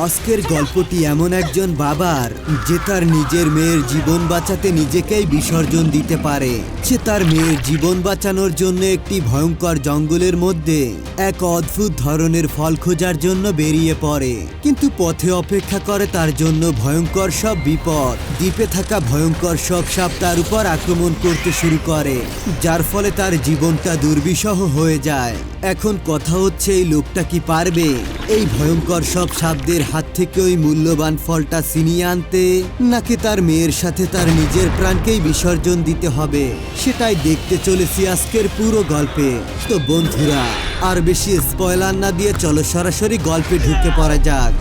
আজকের গল্পটি এমন একজন বাবার যে তার নিজের মেয়ের জীবন বাঁচাতে নিজেকেই বিসর্জন দিতে পারে। সে তার মেয়ের জীবন বাঁচানোর জন্য একটি ভয়ঙ্কর জঙ্গলের মধ্যে এক অদ্ভুত ধরনের ফল খোঁজার জন্য বেরিয়ে পড়ে, কিন্তু পথে অপেক্ষা করে তার জন্য ভয়ঙ্কর সব বিপদ। দ্বীপে থাকা ভয়ঙ্কর সব সাপ তার উপর আক্রমণ করতে শুরু করে, যার ফলে তার জীবনটা দুর্বিষহ হয়ে যায়। এখন কথা হচ্ছে, এই লোকটা কি পারবে এই ভয়ঙ্কর সব সাপদের হাত থেকে ওই মূল্যবান ফলটা ছিনিয়ে আনতে, নাকি তার মেয়ের সাথে তার নিজের প্রাণকেই বিসর্জন দিতে হবে? সেটাই দেখতে চলেছি আজকের পুরো গল্পে। তো বন্ধুরা, আর বেশি স্পয়লার না দিয়ে চলো সরাসরি গল্পে ঢুকে পড়া যাক।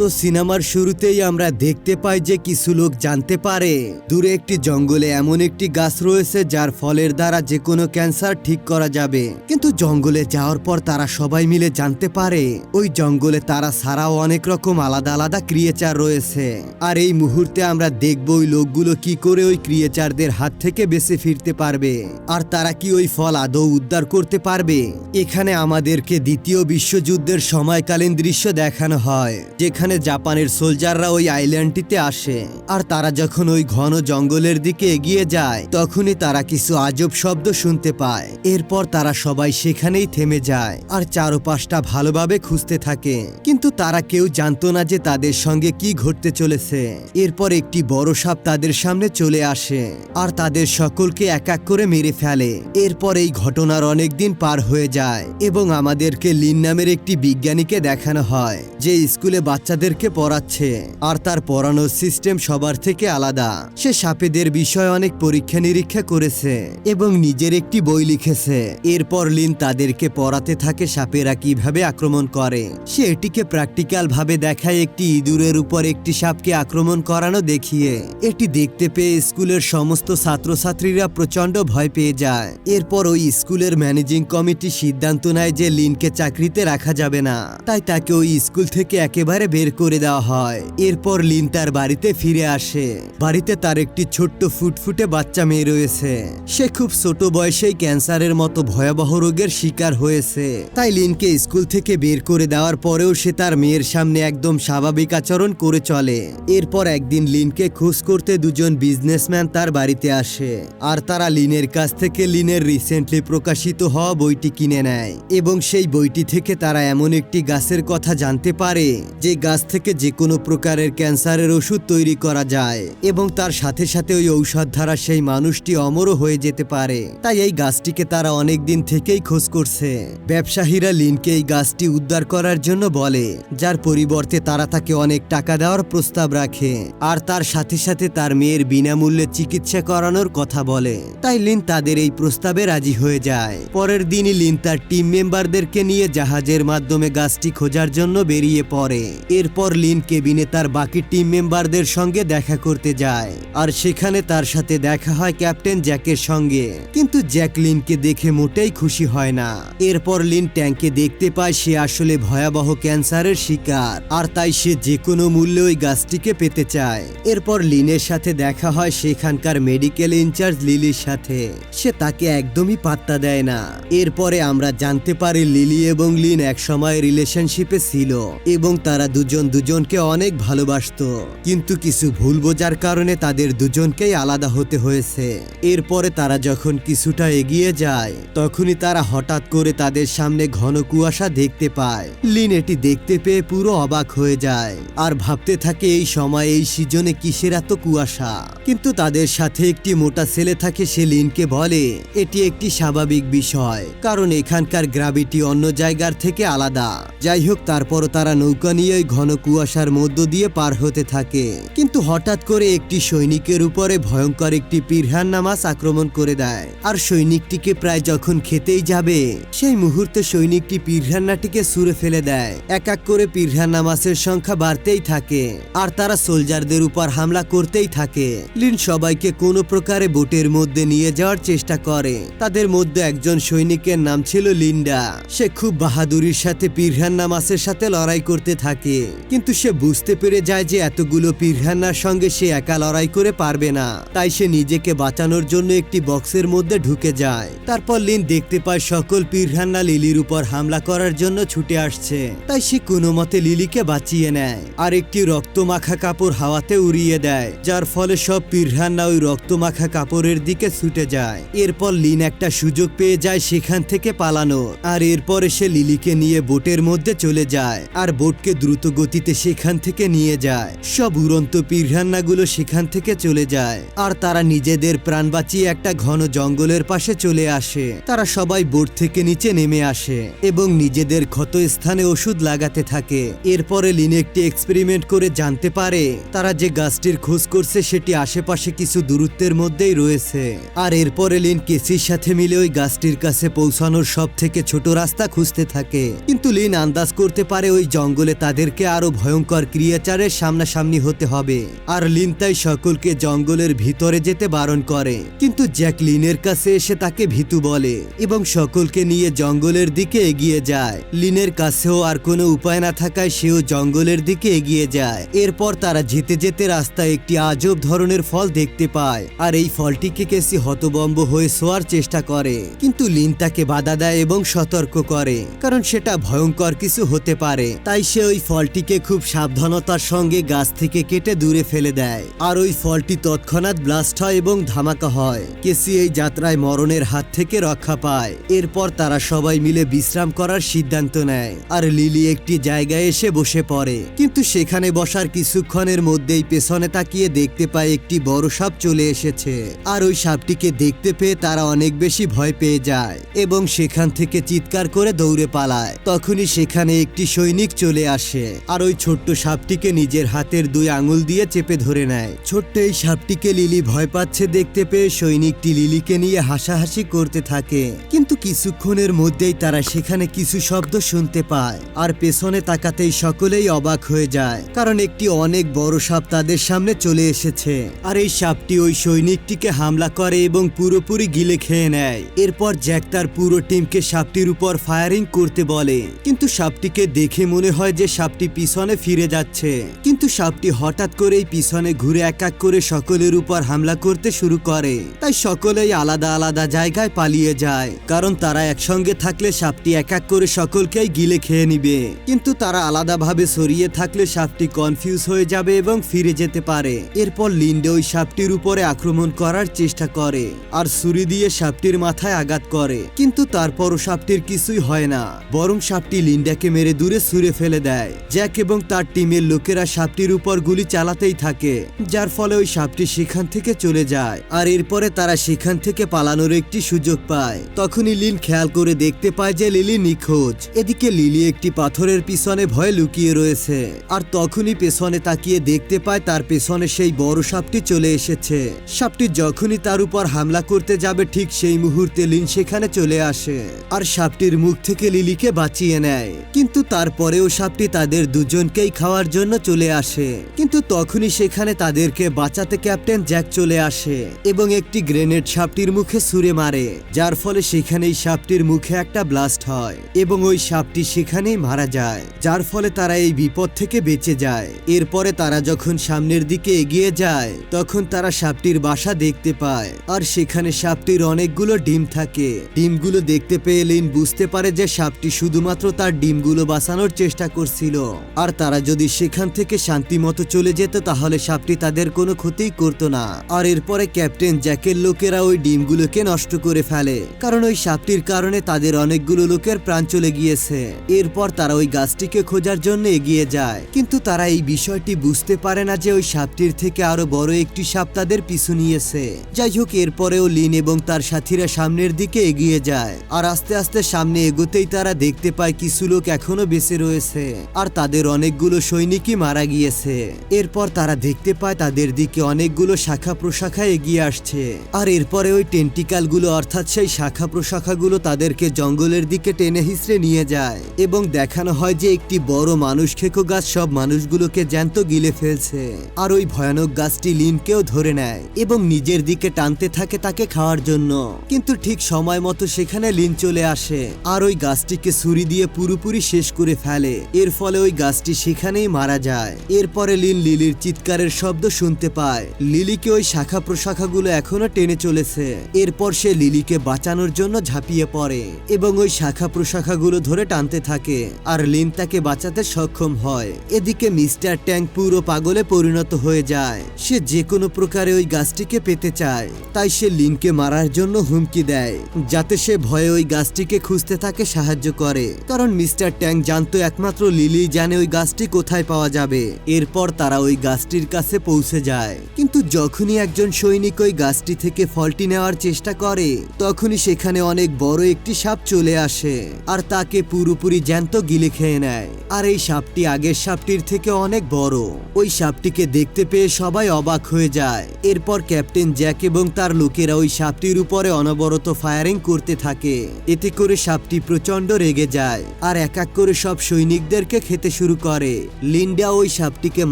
তো সিনেমার শুরুতেই আমরা দেখতে পাই যে কিছু লোক জানতে পারে দূরে একটি জঙ্গলে এমন একটি গাছ রয়েছে যার ফলের দ্বারা যে কোনো ক্যান্সার ঠিক করা যাবে। কিন্তু জঙ্গলে যাওয়ার পর তারা সবাই মিলে জানতে পারে ওই জঙ্গলে তারা ছাড়াও অনেক রকম আলাদা আলাদা ক্রিয়েচার রয়েছে। আর এই মুহূর্তে আমরা দেখব ওই লোকগুলো কি করে ওই ক্রিয়েচারদের হাত থেকে বেঁচে ফিরতে পারবে, আর তারা কি ওই ফল আদৌ উদ্ধার করতে পারবে। এখানে আমাদেরকে দ্বিতীয় বিশ্বযুদ্ধের সময়কালীন দৃশ্য দেখানো হয়, যেখানে জাপানের সোলজাররা ওই আইল্যান্ডটিতে আসে। আর তারা যখন ওই ঘন জঙ্গলের দিকে এগিয়ে যায়, তখনই তারা কিছু আজব শব্দ শুনতে পায়। এরপর তারা সবাই সেখানেই থেমে যায় আর চারপাশটা ভালোভাবে খুঁজতে থাকে, কিন্তু তারা কেউ জানতো না যে তাদের সঙ্গে কি ঘটতে চলেছে। এরপর একটি বড় সাপ তাদের সামনে চলে আসে আর তাদের সকলকে এক এক করে মেরে ফেলে। এরপর এই ঘটনার অনেক দিন পার হয়ে যায় এবং আমাদেরকে লিন নামের একটি বিজ্ঞানীকে দেখানো হয়, যে স্কুলে বাচ্চাদেরকে পড়াচ্ছে, আর তার পড়ানোর সিস্টেম সবার থেকে আলাদা। সে সাপেদের বিষয়ে অনেক পরীক্ষা নিরীক্ষা করেছে এবং নিজের একটি বই লিখেছে। এরপর লিন তাদেরকে পড়াতে থাকে সাপেরা কিভাবে আক্রমণ করে। সে এটিকে প্র্যাকটিক্যাল ভাবে দেখায়, একটি ইঁদুরের উপর একটি সাপকে আক্রমণ করানো দেখিয়ে। এটি দেখতে পেয়ে স্কুলের সমস্ত ছাত্রছাত্রীরা প্রচন্ড ভয় পেয়ে যায়। এরপর ওই স্কুলের ম্যানেজিং কমিটি সিদ্ধান্ত নেয় যে লিনকে চাকরিতে রাখা যাবে না, তাই তাকে ওই স্কুল থেকে একেবারে বের করে দেওয়া হয়। এরপর লিন তার বাড়িতে ফিরে আসে। বাড়িতে তার একটি ছোট্ট ফুটফুটে বাচ্চা মেয়ে রয়েছে। সে খুব ছোট বয়সেই ক্যান্সারের মতো ভয়াবহ রোগের শিকার হয়েছে। তাই লিনকে স্কুল থেকে বের করে দেওয়ার পরেও সে তার মেয়ের সামনে একদম স্বাভাবিক আচরণ করে চলে। এরপর একদিন লিনকে খোঁজ করতে দুজন বিজনেসম্যান তার বাড়িতে আসে, আর তারা লিনের কাছ থেকে লিনের রিসেন্টলি প্রকাশিত হওয়া বইটি কিনে নেয় এবং সেই বইটি থেকে তারা এমন একটি গাছের কথা জানতে পারে যে গাছ থেকে যে কোনো প্রকারের ক্যান্সারের ওষুধ তৈরি করা যায় এবং তার সাথে সাথে ওই ঔষধ দ্বারা সেই মানুষটি অমরও হয়ে যেতে পারে। তাই এই গাছটিকে তারা অনেক দিন থেকেই খোঁজ করছে। ব্যবসায়ীরা লিনকে এই গাছটি উদ্ধার করার জন্য বলে, যার পরিবর্তে তারা তাকে অনেক টাকা দেওয়ার প্রস্তাব রাখে আর তার সাথে সাথে তার মেয়ের বিনামূল্যে চিকিৎসা করানোর কথা বলে। তাই লিন তাদের এই প্রস্তাবে রাজি হয়ে যায়। পরের দিনই লিন তার টিম মেম্বারদেরকে নিয়ে জাহাজের মাধ্যমে গাছটি খোঁজার জন্য বেরিয়ে পড়ে। এরপর লিন কেবিনে তার বাকি টিম মেম্বারদের সঙ্গে দেখা করতে যায়, আর সেখানে তার সাথে দেখা হয় ক্যাপ্টেন জ্যাকের সঙ্গে। কিন্তু জ্যাক লিনকে দেখে মোটেই খুশি হয় না। এরপর লিন ট্যাঙ্কে দেখতে পায় সে আসলে ভয়াবহ ক্যান্সারের শিকার, আর তাই সে যে কোনো মূল্যে ওই গাছটিকে পেতে চায়। এরপর লিনের সাথে দেখা হয় সেখানকার মেডিকেল ইনচার্জ লিলির সাথে। সে তাকে একদমই পাত্তা দেয় না। এরপরে আমরা জানতে পারি লিলি এবং লিন একসময় রিলেশনশিপে ছিল এবং তারা দুজন দুজনকে অনেক ভালোবাসতো, কিন্তু কিছু ভুল বোঝার কারণে তাদের দুজনকেই আলাদা হতে হয়েছে। এরপরে তারা যখন কিছুটা এগিয়ে যায়, তখনই তারা হঠাৎ করে তাদের সামনে ঘন কুয়াশা দেখতে পায়। লিন এটি দেখতে পেয়ে পুরো অবাক হয়ে যায় আর ভাবতে থাকে এই সময় এই সিজনে কিসের এত কুয়াশা। কিন্তু তাদের সাথে একটি মোটা ছেলে থাকে, সে লিনকে বলে এটি একটি স্বাভাবিক বিষয়, কারণ এখানকার গ্র্যাভিটি অন্য জায়গার থেকে আলাদা। যাই হোক, তারপরও তারা নৌকা নিয়ে ঘন কুয়াশার মধ্য দিয়ে পার হতে থাকে। কিন্তু হঠাৎ করে একটি সৈনিকের উপরে ভয়ঙ্কর একটি পিরহান্না মাছ আক্রমণ করে দেয়, আর সৈনিকটিকে প্রায় যখন খেতেই যাবে, সেই মুহূর্তে সৈনিকটি পিরহান্নাটিকে ছুঁড়ে ফেলে দেয়। এক এক করে পিরহান্না মাছের সংখ্যা বাড়তেই থাকে আর তারা সোলজারদের উপর হামলা করতেই থাকে। লিন সবাইকে কোনো প্রকারে বোটের মধ্যে নিয়ে যাওয়ার চেষ্টা করে। তাদের মধ্যে একজন সৈনিকের নাম ছিল লিন্ডা। সে খুব বাহাদুরির সাথে পিরহান্না মাছের সাথে লড়াই করতে থাকে কিন্তু সে বুঝতে পেরে যায় যে এতগুলো পিরান্নার সঙ্গে সে একা লড়াই করে পারবে না। তাই সে নিজেকে বাঁচানোর জন্য একটি বক্সের মধ্যে ঢুকে যায়। তারপর লিন দেখতে পায় সকল পিরান্না লিলির উপর হামলা করার জন্য ছুটে আসছে। তাই সে কোনো মতে লিলিকে বাঁচিয়ে নেয় আর একটি রক্তমাখা কাপড় হাওয়াতে উড়িয়ে দেয়, যার ফলে সব পিরান্না ওই রক্তমাখা কাপড়ের দিকে ছুটে যায়। এরপর লিন একটা সুযোগ পেয়ে যায় সেখান থেকে পালানোর, আর এরপরে সে লিলিকে নিয়ে বোটের মধ্যে চলে যায় আর বোটকে দ্রুত গতিতে সেখান থেকে নিয়ে যায়। সব উড়ন্ত পিরান্নাগুলো সেখান থেকে চলে যায় আর তারা নিজেদের প্রাণ বাঁচিয়ে একটা ঘন জঙ্গলের পাশে চলে আসে। তারা সবাই বোট থেকে নিচে নেমে আসে এবং নিজেদের ক্ষত স্থানে ওষুধ লাগাতে থাকে। এরপরে লিন একটি এক্সপেরিমেন্ট করে জানতে পারে তারা যে গাছটির খোঁজ করছে সেটি আশেপাশে কিছু দূরত্বের মধ্যেই রয়েছে। আর এরপরে লিন কেসির সাথে মিলে ওই গাছটির কাছে পৌঁছানোর সব থেকে ছোট রাস্তা খুঁজতে থাকে। কিন্তু লিন আন্দাজ করতে পারে ওই জঙ্গলে তাদেরকে আরো ভয়ঙ্কর ক্রিয়েচারের সামনাসামনি হতে হবে। আর লিন তাই সকলকে জঙ্গলের ভিতরে যেতে বারণ করে, কিন্তু জ্যাক লিনের কাছে এসে তাকে ভীতু বলে এবং সকলকে নিয়ে জঙ্গলের দিকে এগিয়ে যায়। লিনের কাছেও আর কোনো উপায় না থাকায় সেও জঙ্গলের দিকে এগিয়ে যায়। এরপর তারা যেতে যেতে রাস্তায় একটি আজব ধরনের ফল দেখতে পায় আর এই ফলটিকে কেসি হতবম্ব হয়ে শোয়ার চেষ্টা করে, কিন্তু লিন তাকে বাধা দেয় এবং সতর্ক করে কারণ সেটা ভয়ঙ্কর কিছু হতে পারে। তাই সে ওই ফলটিকে খুব সাবধানতার সঙ্গে গাছ থেকে কেটে দূরে ফেলে দেয় আর ওই ফলটি তৎক্ষণাৎ ব্লাস্ট হয় এবং ধামাকা হয়। কেসি এই যাত্রায় মরণের হাত থেকে রক্ষা পায়। এরপর তারা সবাই মিলে বিশ্রাম করার সিদ্ধান্ত নেয় আর লিলি একটি জায়গায় এসে বসে পড়ে, কিন্তু সেখানে বসার কিছুক্ষণের মধ্যেই পেছনে তাকিয়ে দেখতে পায় একটি বড় সাপ চলে এসেছে। আর ওই সাপটিকে দেখতে পেয়ে তারা অনেক বেশি ভয় পেয়ে যায় এবং সেখান থেকে চিৎকার করে দৌড়ে পালায়। তখনই সেখানে একটি সৈনিক চলে আসে আর ওই ছোট্ট সাপটিকে নিজের হাতের 2 আঙুল দিয়ে চেপে ধরে নেয়। ছোট্ট এই সাপটিকে লিলি ভয় পাচ্ছে দেখতে পেয়ে সৈনিকটি লিলিকে নিয়ে হাসাহাসি করতে থাকে, কিন্তু কিছুক্ষণের মধ্যেই তারা সেখানে কিছু শব্দ শুনতে পায় আর পেছনে তাকাতেই সকলেই অবাক হয়ে যায় কারণ একটি অনেক বড় সাপ তাদের সামনে চলে এসেছে। আর এই সাপটি ওই সৈনিকটিকে হামলা করে এবং পুরোপুরি গিলে খেয়ে নেয়। এরপর জ্যাক তার পুরো টিমকে সাপটির উপর ফায়ারিং করতে বলে, কিন্তু সাপটিকে দেখে মনে হয় যে সাপটি পিছনে ফিরে যাচ্ছে, কিন্তু সাপটি হঠাৎ করেই পিছনে ঘুরে এক এক করে সকলের উপর হামলা করতে শুরু করে। তাই সকলেই আলাদা আলাদা জায়গায় পালিয়ে যায় কারণ তারা একসঙ্গে থাকলে সাপটি এক এক করে সকলকেই গিলে খেয়ে নিবে, কিন্তু তারা আলাদাভাবে সরিয়ে থাকলে সাপটি কনফিউজ হয়ে যাবে এবং ফিরে যেতে পারে। এরপর লিন্ডে ওই সাপটির উপরে আক্রমণ করার চেষ্টা করে আর ছুরি দিয়ে সাপটির মাথায় আঘাত করে, কিন্তু তারপরও সাপটির কিছুই হয় না, বরং সাপটি লিন্ডাকে মেরে দূরে ছুঁড়ে ফেলে দেয়। জ্যাক এবং তার টিমের লোকেরা সাপটির উপর গুলি চালাতেই থাকে, যার ফলে ওই সাপটি সেখান থেকে চলে যায়। আর এরপরে তারা সেখান থেকে পালানোর একটি সুযোগ পায়। তখনই লিন খেয়াল করে দেখতে পায় যে লিলি নিখোঁজ। এদিকে লিলি একটি পাথরের পিছনে ভয়ে লুকিয়ে রয়েছে আর তখনই পেছনে তাকিয়ে দেখতে পায় তার পেছনে সেই বড় সাপটি চলে এসেছে। সাপটি যখনই তার উপর হামলা করতে যাবে ঠিক সেই মুহূর্তে লিন সেখানে চলে আসে আর সাপটির মুখ থেকে লিলিকে বাঁচিয়ে নেয়, কিন্তু তারপরেও সাপটি তাদের দুজনকেই খাওয়ার জন্য চলে আসে। কিন্তু তখনই সেখানে তাদেরকে বাঁচাতে ক্যাপ্টেন জ্যাক চলে আসে এবং একটি গ্রেনেড সাপটির মুখে ছুঁড়ে মারে, যার ফলে সেখানেই সাপটির মুখে একটা ব্লাস্ট হয় এবং ওই সাপটি সেখানেই মারা যায়, যার ফলে তারা এই বিপদ থেকে বেঁচে যায়। এরপরে তারা যখন সামনের দিকে এগিয়ে যায় তখন তারা সাপটির বাসা দেখতে পায় আর সেখানে সাপটির অনেকগুলো ডিম থাকে। ডিমগুলো দেখতে পেয়ে লিন বুঝতে পারে যে সাপটি শুধুমাত্র তার ডিমগুলো বাঁচানোর চেষ্টা করছিল আর তারা যদি সেখান থেকে শান্তি মতো চলে যেত তাহলে সাপটি তাদের কোনো ক্ষতিই করতো না। আর এরপরে ক্যাপ্টেন জ্যাকের লোকেরা ওই ডিমগুলোকে নষ্ট করে ফেলে কারণ ওই সাপটির কারণে তাদের অনেকগুলো লোকের প্রাণ চলে গিয়েছে। এরপর তারা ওই গাছটিকে খোঁজার জন্য এগিয়ে যায়, কিন্তু তারা এই বিষয়টি বুঝতে পারে না যে ওই সাপটির থেকে আরো বড় একটি সাপ তাদের পিছু নিয়েছে। যাই হোক, এরপরেও লিন এবং তার সাথীরা সামনের দিকে এগিয়ে যায় আর আস্তে আস্তে সামনে এগোতেই তারা দেখতে পায় কিছু লোক এখনো বেঁচে রয়েছে আর তাদের অনেকগুলো সৈনিকই মারা গিয়েছে। এরপর তারা দেখতে পায় তাদের দিকে অনেকগুলো শাখা প্রশাখা এগিয়ে আসছে আর এরপরে ওই টেন্টিকালগুলো অর্থাৎ সেই শাখা প্রশাখাগুলো তাদেরকে জঙ্গলের দিকে টেনে হিসড়ে নিয়ে যায় এবং দেখানো হয় যে একটি বড় মানুষ খেকো গাছ সব মানুষগুলোকে জ্যান্ত গিলে ফেলছে। আর ওই ভয়ানক গাছটি লিনকেও ধরে নেয় এবং নিজের দিকে টানতে থাকে তাকে খাওয়ার জন্য, কিন্তু ঠিক সময় মতো সেখানে লিন চলে আসে আর ওই গাছটিকে ছুরি দিয়ে পুরোপুরি শেষ করে ফেলে। এর ফলে ওই গাছটি সেখানেই মারা যায়। এরপরে লিন লিলির চিৎকারের শব্দ শুনতে পায়। লিলিকে ওই শাখা প্রশাখাগুলো এখনো টেনে চলেছে। এরপর সে লিলিকে বাঁচানোর জন্য ঝাঁপিয়ে পড়ে এবং ওই শাখা প্রশাখাগুলো ধরে টানতে থাকে, আর লিন তাকে বাঁচাতে সক্ষম হয়। এদিকে মিস্টার ট্যাঙ্ক পুরো পাগলে পরিণত হয়ে যায়। সে যে কোনো প্রকারে ওই গাছটিকে পেতে চায়, তাই সে লিনকে মারার জন্য হুমকি দেয়, যাতে সে ভয়ে ওই গাছটিকে খুঁজতে তাকে সাহায্য করে। কারণ মিস্টার ট্যাঙ্ক জানতো একমাত্র লিলি জানে ওই গাছটি কোথায় পাওয়া যাবে। এরপর তারা ওই গাছটির কাছে পৌঁছে যায়, কিন্তু যখনই একজন সৈনিক ওই গাছটি থেকে ফলটি নেওয়ার চেষ্টা করে, তখনই সেখানে অনেক বড় একটি সাপ চলে আসে আর তাকে পুরোপুরি জ্যান্ত গিলে খেয়ে নেয়। আর এই সাপটি আগের সাপটির থেকে অনেক বড়। ওই সাপটিকে দেখতে পেয়ে সবাই অবাক হয়ে যায়। এরপর ক্যাপ্টেন জ্যাক এবং তার লোকেরা ওই সাপটির উপরে অনবরত ফায়ারিং করতে থাকে। এতে করে সাপটি প্রচন্ড রেগে যায় আর এক এক করে সব সৈনিকদেরকে খেতে শুরু করে। লিন্ডা ওই সাপটিকে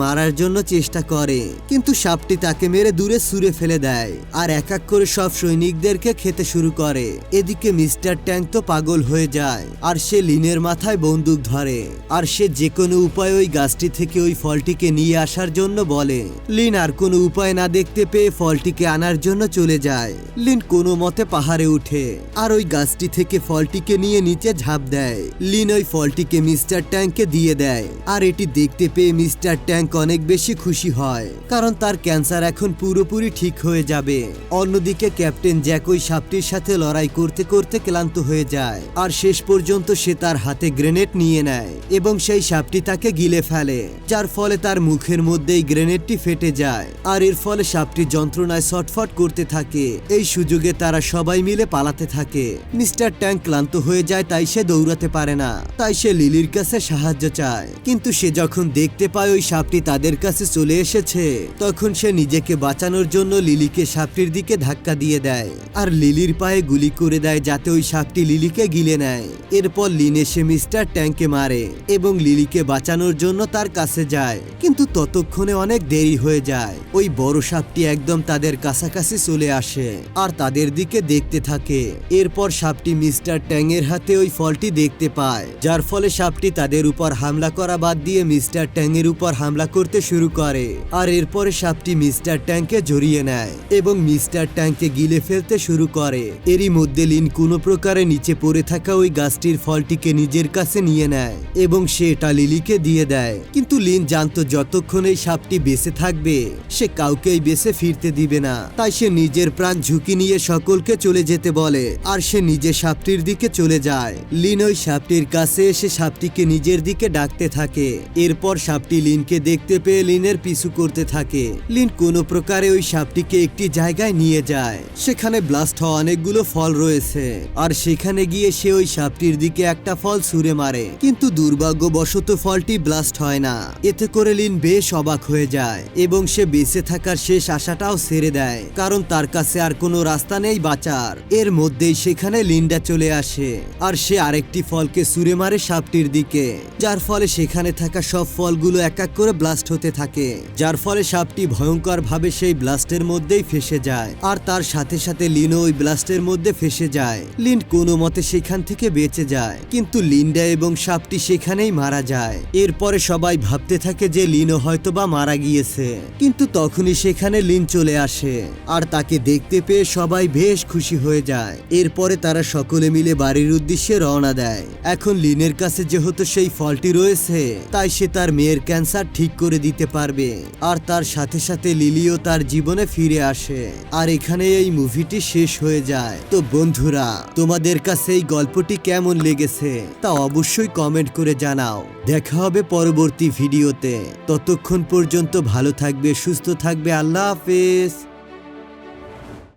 মারার জন্য চেষ্টা করে, কিন্তু সাপটি তাকে মেরে দূরে ছুঁড়ে ফেলে দেয় আর এক এক করে সব সৈনিকদেরকে খেতে শুরু করে। এদিকে মিস্টার ট্যাঙ্ক তো পাগল হয়ে যায় আর সে লিনের মাথায় বন্দুক ধরে, আর সে যে কোনো উপায়ে ওই গাছটি থেকে ওই ফলটিকে নিয়ে আসার জন্য বলে। লিন আর কোনো উপায় না দেখতে পেয়ে ফলটিকে আনার জন্য চলে যায়। লিন কোনো মতে পাহাড়ে উঠে আর ওই গাছটি থেকে ফলটিকে নিয়ে নিচে ঝাঁপ দেয়। লিন ওই ফলটিকে মিস্টার ট্যাঙ্ককে দিয়ে দেয়, আর এটি দেখতে পেয়ে মিস্টার ট্যাঙ্ক অনেক বেশি খুশি হয়, কারণ তার ক্যান্সার এখন পুরোপুরি ঠিক হয়ে যাবে। অন্যদিকে ক্যাপ্টেন জ্যাক ওই সাপটির সাথে লড়াই করতে করতে ক্লান্ত হয়ে যায়, আর শেষ পর্যন্ত সে তার হাতে গ্রেনেড নিয়ে নেয় এবং সেই সাপটি তাকে গিলে ফেলে, যার ফলে তার মুখের মধ্যেই গ্রেনেডটি ফেটে যায়। আর এর ফলে সাপটি যন্ত্রণায় ছটফট করতে থাকে। এই সুযোগে তারা সবাই মিলে পালাতে থাকে। মিস্টার ট্যাঙ্ক ক্লান্ত হয়ে যায়, তাই সে দৌড়াতে পারে না। তাই সে লিলির কাছে সাহায্য চায়, কিন্তু সে যখন দেখতে পায় ওই সাপটি তাদের কাছে চলে এসেছে, তখন সে নিজেকে বাঁচানোর জন্য লিলিকে সাপটির দিকে ধাক্কা দিয়ে দেয় আর লিলির পায়ে গুলি করে দেয়, যাতে ওই সাপটি লিলিকে গিলে নেয়। এরপর লিন এসে মিস্টার ট্যাঙ্ককে মারে এবং লিলিকে বাঁচানোর জন্য তার কাছে যায়, কিন্তু ততক্ষণে অনেক দেরি হয়ে যায়। ওই বড় সাপটি একদম তাদের কাছাকাছি চলে আসে আর তাদের দিকে দেখতে থাকে। এরপর সাপটি মিস্টার ট্যাঙ্কের হাতে ওই ফলটি দেখতে পায়, যার ফলে সাপটি তাদের উপর হামলা করা বাদ দিয়ে মিস্টার ট্যাঙ্কের উপর হামলা করতে শুরু করে। আর এরপরে সাপটি মিস্টার ট্যাঙ্ককে জড়িয়ে নেয় এবং মিস্টার ট্যাঙ্ককে গিলে ফেলতে শুরু করে। এরই মধ্যে লিন কোনো প্রকারে নিচে পড়ে থাকা ওই গাছটির ফলটিকে নিজের কাছে নিয়ে নেয় এবং সে এটা লিলিকে দিয়ে দেয়। কিন্তু লিন জানতো যতক্ষণ এই সাপটি বেঁচে থাকবে সে কাউকেই বেঁচে ফিরতে দিবে না, তাই সে নিজের প্রাণ ঝুঁকি নিয়ে সকলকে চলে যেতে বলে আর সে নিজে সাপটির দিকে চলে যায়। লিন ওই সাপটির কাছে এসে সাপটিকে নিজের দিকে ডাকতে থাকে। এরপর সাপটি লিনকে দেখতে পেয়ে লিনের পিছু করতে থাকে। লিন কোনো প্রকারে ওই সাপটিকে একটি জায়গায় নিয়ে যায়, সেখানে ব্লাস্ট হওয়া অনেকগুলো ফল রয়েছে, আর সেখানে গিয়ে সে ওই সাপটির দিকে একটা ফল ছুঁড়ে মারে, কিন্তু দুর্ভাগ্যবশত ফলটি ব্লাস্ট হয় না। এতে করে লিন বেশ অবাক হয়ে যায় এবং সে বেঁচে থাকার শেষ আশাটাও ছেড়ে দেয়, কারণ তার কাছে আর কোনো রাস্তা নেই বাঁচার। এর মধ্যেই সেখানে লিন্ডা চলে আসে আর সে আরেকটি ফলকে ছুঁড়ে মারে সাপটির দিকে, যার ফলে সেখানে থাকা সব ফলগুলো এক এক করে ব্লাস্ট হতে থাকে, যার ফলে সাপটি ভয়ঙ্কর ভাবে সেই ব্লাস্টের মধ্যেই ফেসে যায় আর তার সাথে সাথে লিনও ওই ব্লাস্টের মধ্যে ফেসে যায়। লিন কোনো মতে সেখান থেকে বেঁচে যায়, কিন্তু লিন্ডা এবং সাপটি সেখানেই মারা যায়। এরপরে সবাই ভাবতে থাকে যে লিনও হয়তোবা মারা গিয়েছে, কিন্তু তখনই সেখানে লিন চলে আসে আর তাকে দেখতে পেয়ে সবাই বেশ খুশি হয়ে যায়। এরপরে তারা সকলে মিলে বাড়ির উদ্দেশ্যে রওনা দেয়। এখন লিনের কাছে যেহেতু সেই ফলটি রয়েছে, তাই সে তার মেয়ের ক্যান্সার ঠিক করে দিতে পারবে, আর তার সাথে সাথে লিলিও তার জীবনে ফিরে আসে। আর এখানে এই মুভিটি শেষ হয়ে যায়। তো বন্ধুরা, তোমাদের কাছে এই গল্পটি কেমন লেগেছে তা অবশ্যই কমেন্ট করে জানাও। দেখা হবে পরবর্তী ভিডিওতে। ততক্ষণ পর্যন্ত ভালো থাকবে, সুস্থ থাকবে। আল্লাহ হাফেজ।